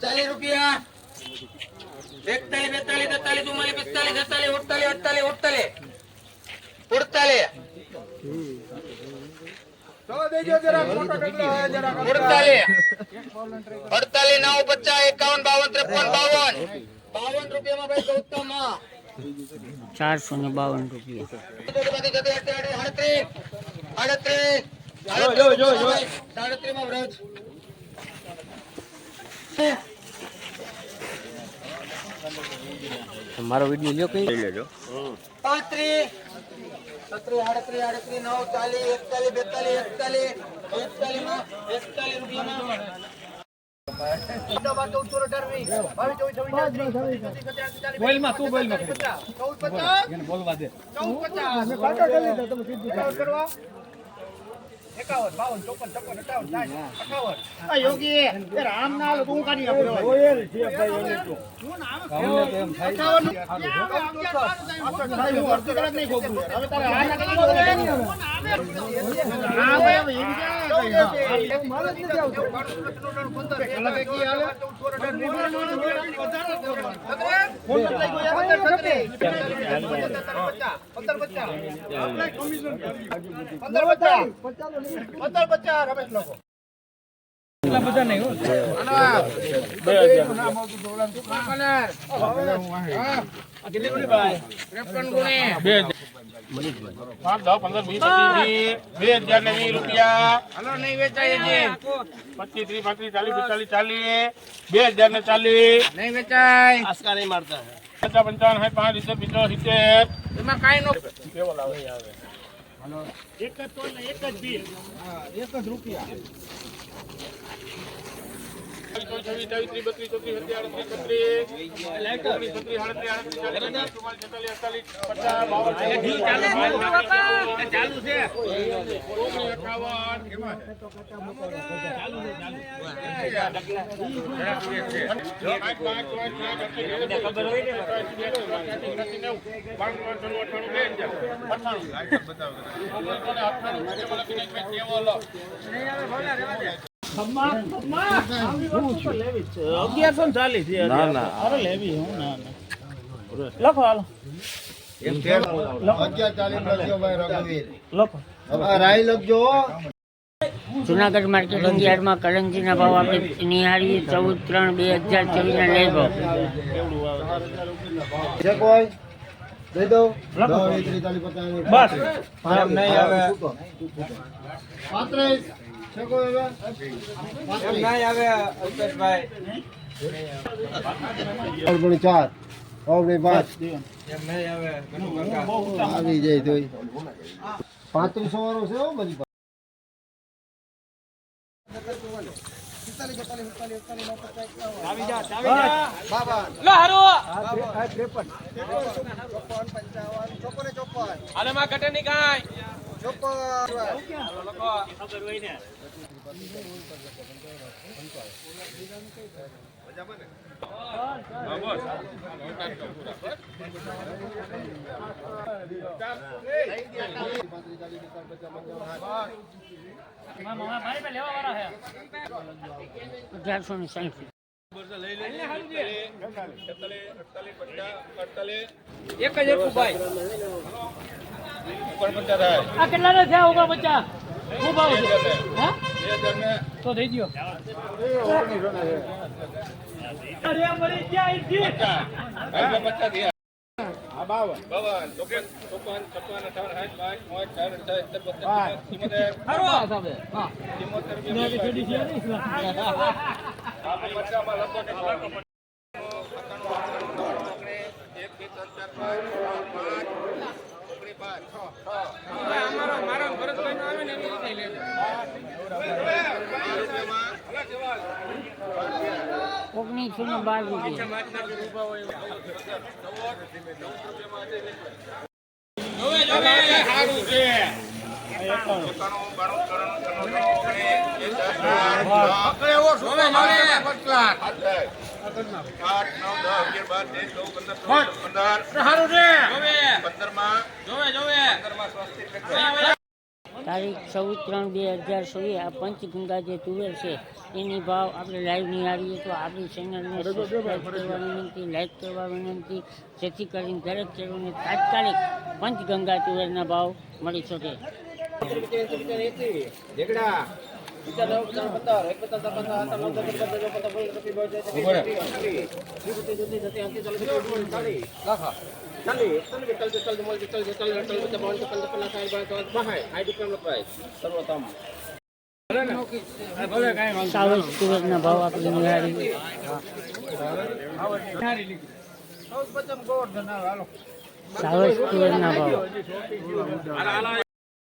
ચાલી રૂપિયા 41 42 43 44 45 46 ચલો દેજો જરા ફોટો ઢગલો જરા 48 9 50 51 52 53 52 રૂપિયામાં ભાઈ ગૌતમ 452 રૂપિયા 38 માં વ્રજ મારો વિડિયો લ્યો કઈ લેજો 35 37 38 39 યોગી રામ ના તું કાઢી આપો જુનાગઢ માર્કેટિંગ યાર્ડમાં કરંજીના ભાવ આપણે નિહાળીએ 14/3/2024 ના લઈ ભાવ દઈ દો બસ નહીં આવે 35 છે કોઈ હવે નહીં આવે અલ્પેશભાઈ 4 ઓગણી 5 એમ નહીં આવે આવી જાય તો 3500 વાળો છે હો બધી કેટલા થયા 49 શું ભાવ છે તો દઈ દો અરે મળી ગયા 15 તારીખ 14/3/2024 આ પંચગંગા જે તુવેર છે એની ભાવ આપણે લાઈવ નિહાળીએ તો આપણી ચેનલને સબસ્ક્રાઈબ કરવા વિનંતી, લાઈક કરવા વિનંતી, જેથી કરીને દરેક ખેડૂતને તાત્કાલિક પંચગંગા તુવેરના ભાવ મળી શકે. સાવજ તુવેરના ભાવ આપણે નિહાળીએ. સાવજ તુવેરના ભાવ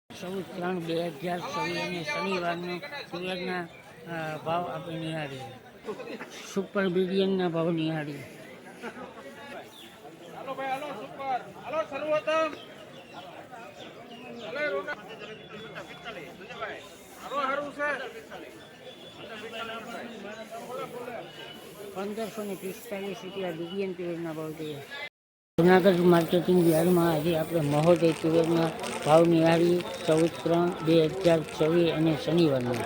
14/3/2024 અને શનિવારનો તુવેરના ભાવ આપણે નિહાળીએ. સુપર બિલિયનના ભાવ નિહાળીએ. ₹1545 બિલિયન તુવેરના ભાવ છે. જુનાગઢ માર્કેટિંગ યાર્ડમાં આજે આપણે મહોદય તુવેરના ભાવ નિહાળીએ 14/3/2024 અને શનિવારના.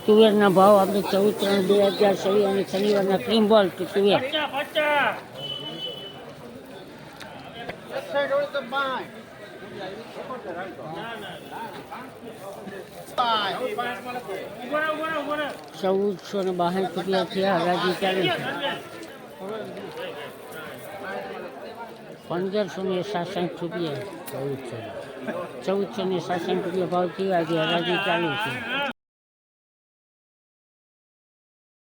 તુવેરના ભાવ આપણે 14/3/2024 અને શનિવારના ક્રીમ બોલ તુવેર. ₹1462 થયા, હરાજી ચાલુ છે. 1567 ₹1467 ભાવ થયા, આજે હરાજી ચાલુ છે.